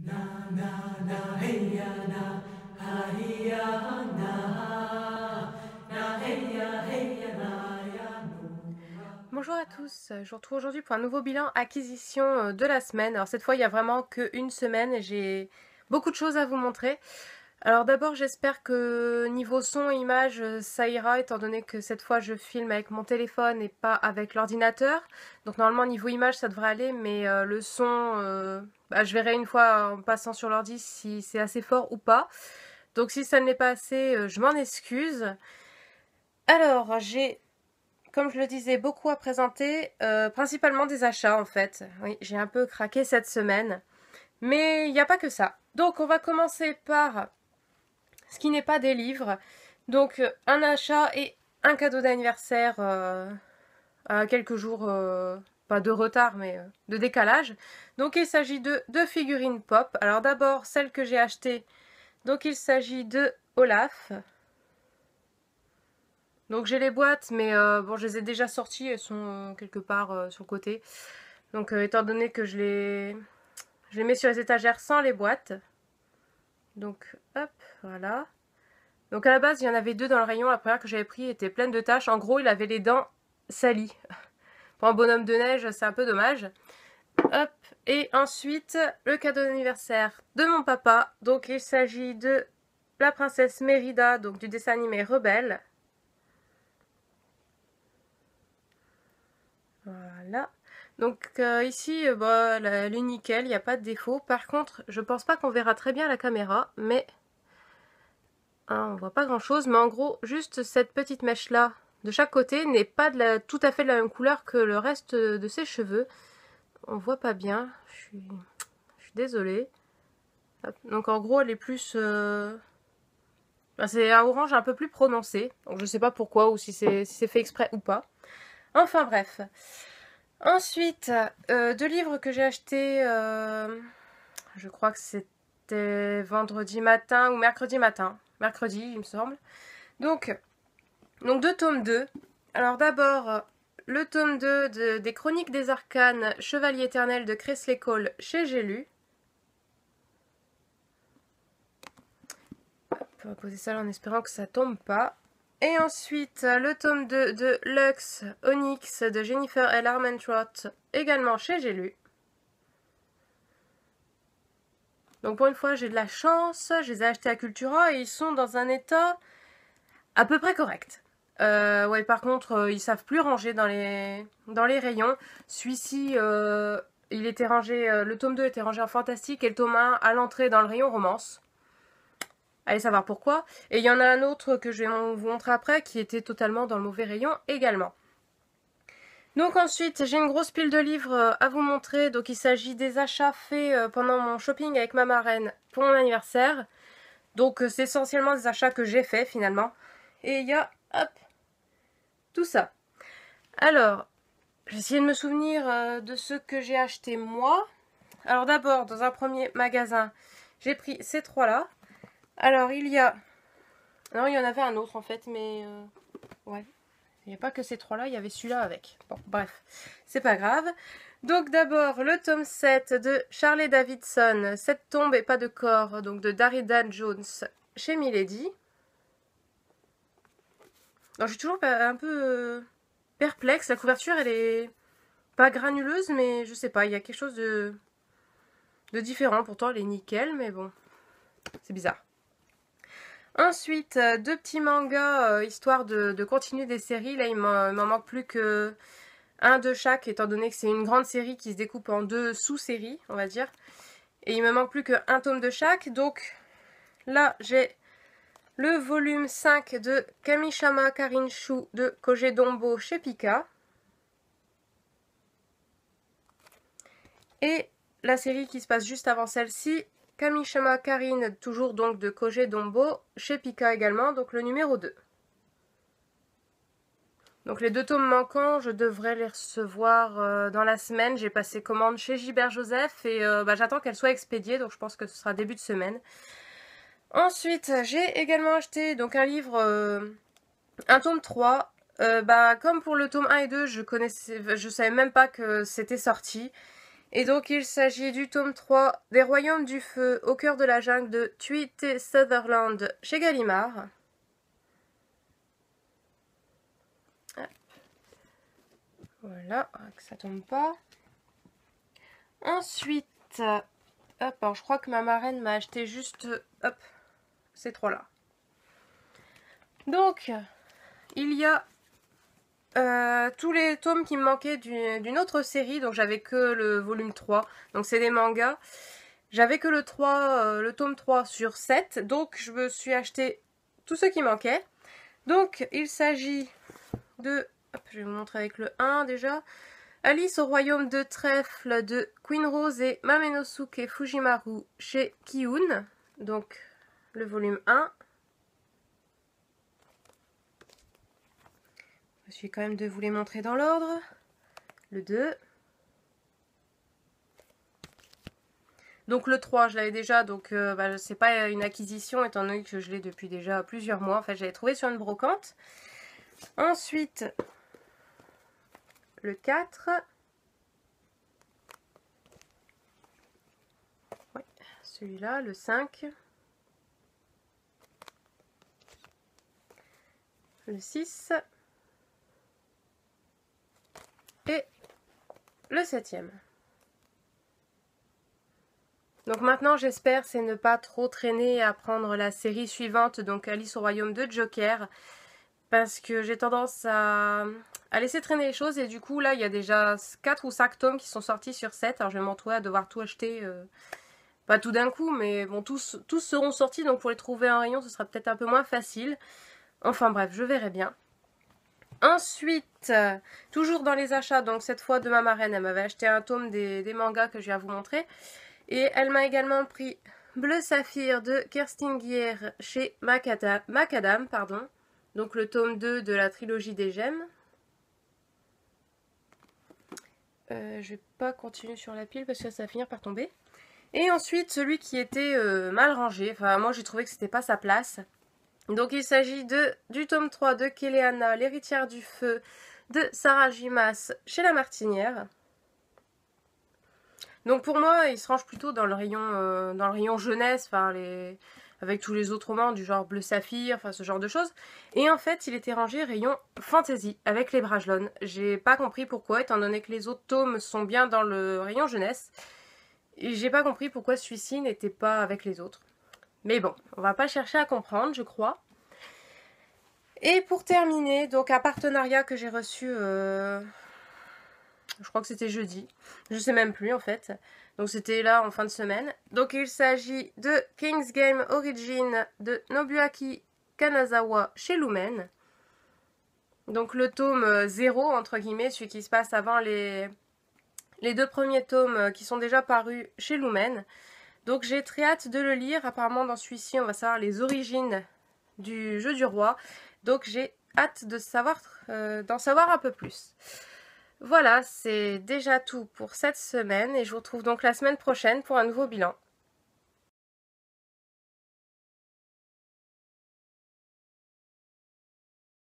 Na na na hey ya na ha hi ya na na hey ya na ya no. Bonjour à tous, je vous retrouve aujourd'hui pour un nouveau bilan acquisition de la semaine. Alors cette fois il n'y a vraiment qu'une semaine et j'ai beaucoup de choses à vous montrer. Alors d'abord j'espère que niveau son et image ça ira étant donné que cette fois je filme avec mon téléphone et pas avec l'ordinateur. Donc normalement niveau image ça devrait aller mais le son je verrai une fois en passant sur l'ordi si c'est assez fort ou pas. Donc si ça ne l'est pas assez je m'en excuse. Alors j'ai comme je le disais, beaucoup à présenter, principalement des achats en fait. Oui, j'ai un peu craqué cette semaine. Mais il n'y a pas que ça. Donc on va commencer par ce qui n'est pas des livres. Donc un achat et un cadeau d'anniversaire à quelques jours, pas de retard, mais de décalage. Donc il s'agit de deux figurines pop. Alors d'abord celle que j'ai achetée. Donc il s'agit de Olaf. Donc j'ai les boîtes, mais bon, je les ai déjà sorties, elles sont quelque part sur le côté. Donc étant donné que je les mets sur les étagères sans les boîtes. Donc hop, voilà. Donc à la base, il y en avait deux dans le rayon. La première que j'avais pris était pleine de taches. En gros, il avait les dents salies. Pour un bonhomme de neige, c'est un peu dommage. Hop, et ensuite, le cadeau d'anniversaire de mon papa. Donc il s'agit de la princesse Mérida, donc du dessin animé Rebelle. Voilà. Donc ici, elle est nickel, il n'y a pas de défaut. Par contre, je pense pas qu'on verra très bien la caméra, mais hein, on voit pas grand chose. Mais en gros, juste cette petite mèche là de chaque côté n'est pas tout à fait de la même couleur que le reste de ses cheveux. On voit pas bien. Je suis désolée. Hop. Donc en gros, elle est plus, c'est un orange un peu plus prononcé. Donc je sais pas pourquoi ou si c'est fait exprès ou pas. Enfin bref. Ensuite, deux livres que j'ai achetés, je crois que c'était vendredi matin ou mercredi matin. Mercredi, il me semble. Donc deux tomes 2. Alors d'abord, le tome 2 des Chroniques des Arcanes, Chevalier éternel de Kresley Cole chez J'ai lu. On va poser ça là en espérant que ça tombe pas. Et ensuite, le tome 2 de Lux Onyx de Jennifer L. Armentrout, également chez J'ai lu. Donc pour une fois, j'ai de la chance, je les ai achetés à Cultura et ils sont dans un état à peu près correct. Ouais, par contre, ils savent plus ranger dans les rayons. Celui-ci, il était rangé, le tome 2 était rangé en fantastique et le tome 1 à l'entrée dans le rayon romance. Allez savoir pourquoi. Et il y en a un autre que je vais vous montrer après qui était totalement dans le mauvais rayon également. Donc ensuite, j'ai une grosse pile de livres à vous montrer. Donc il s'agit des achats faits pendant mon shopping avec ma marraine pour mon anniversaire. Donc c'est essentiellement des achats que j'ai faits finalement. Et il y a, hop, tout ça. Alors, j'ai essayé de me souvenir de ce que j'ai acheté moi. Alors d'abord, dans un premier magasin, j'ai pris ces trois-là. Alors il y a... Non, il y en avait un autre en fait, mais... ouais. Il n'y a pas que ces trois-là, il y avait celui-là avec. Bon, bref, c'est pas grave. Donc d'abord, le tome 7 de Charlie Davidson, 7 tombes et pas de corps, donc de Darida Jones chez Milady. Alors je suis toujours un peu perplexe, la couverture elle est pas granuleuse, mais je sais pas, il y a quelque chose de différent. Pourtant elle est nickel, mais bon, c'est bizarre. Ensuite, deux petits mangas, histoire de continuer des séries. Là, il m'en manque plus que un de chaque, étant donné que c'est une grande série qui se découpe en deux sous-séries, on va dire. Et il me manque plus qu'un tome de chaque. Donc là, j'ai le volume 5 de Kamishama Karinshu de Koje Dombo chez Pika. Et la série qui se passe juste avant celle-ci, Kamishama Karin, toujours donc de Koje Dombo, chez Pika également, donc le numéro 2. Donc les deux tomes manquants, je devrais les recevoir dans la semaine. J'ai passé commande chez Gilbert Joseph et j'attends qu'elle soit expédiée, donc je pense que ce sera début de semaine. Ensuite, j'ai également acheté donc un livre, un tome 3. Comme pour le tome 1 et 2, je savais même pas que c'était sorti. Et donc il s'agit du tome 3 des Royaumes du Feu au cœur de la jungle de Tweety Sutherland chez Gallimard. Voilà, que ça tombe pas. Ensuite, hop, alors je crois que ma marraine m'a acheté juste, hop, ces trois-là. Donc, il y a tous les tomes qui me manquaient d'une autre série, donc j'avais que le volume 3, donc c'est des mangas. J'avais que le tome 3 sur 7, donc je me suis acheté tout ce qui manquait. Donc il s'agit de, hop, je vais vous montrer avec le 1 déjà, Alice au royaume de trèfle de Queen Rose et Mamenosuke Fujimaru chez Kiun, donc le volume 1. Je vais quand même de vous les montrer dans l'ordre. Le 2. Donc le 3, je l'avais déjà, donc c'est pas une acquisition étant donné que je l'ai depuis déjà plusieurs mois. En fait, j'avais trouvé sur une brocante. Ensuite, le 4. Ouais, celui-là, le 5. Le 6. Et le 7e. Donc maintenant j'espère c'est ne pas trop traîner à prendre la série suivante, donc Alice au royaume de Joker, parce que j'ai tendance à laisser traîner les choses et du coup là il y a déjà 4 ou 5 tomes qui sont sortis sur 7, alors je vais m'en trouver à devoir tout acheter, pas tout d'un coup mais bon tous seront sortis donc pour les trouver en rayon ce sera peut-être un peu moins facile, enfin bref je verrai bien. Ensuite, toujours dans les achats, donc cette fois de ma marraine, elle m'avait acheté un tome des mangas que je viens vous montrer. Et elle m'a également pris Bleu Saphir de Kerstin Gier chez Macadam, pardon. Donc le tome 2 de la trilogie des gemmes. Je vais pas continuer sur la pile parce que ça va finir par tomber. Et ensuite celui qui était mal rangé, enfin moi j'ai trouvé que c'était pas sa place. Donc il s'agit du tome 3 de Kéléana, l'héritière du feu, de Sarah Gimas chez La Martinière. Donc pour moi, il se range plutôt dans le rayon jeunesse, enfin avec tous les autres romans du genre Bleu Saphir, enfin ce genre de choses. Et en fait, il était rangé rayon fantasy avec les Brajlon. J'ai pas compris pourquoi, étant donné que les autres tomes sont bien dans le rayon jeunesse. Et j'ai pas compris pourquoi celui-ci n'était pas avec les autres. Mais bon, on va pas chercher à comprendre, je crois. Et pour terminer, donc un partenariat que j'ai reçu, je crois que c'était jeudi, je sais même plus en fait. Donc c'était là en fin de semaine. Donc il s'agit de King's Game Origin de Nobuaki Kanazawa chez Lumen. Donc le tome 0 entre guillemets, celui qui se passe avant les 2 premiers tomes qui sont déjà parus chez Lumen. Donc j'ai très hâte de le lire. Apparemment dans celui-ci on va savoir les origines du jeu du roi. Donc j'ai hâte de d'en savoir un peu plus. Voilà, c'est déjà tout pour cette semaine et je vous retrouve donc la semaine prochaine pour un nouveau bilan.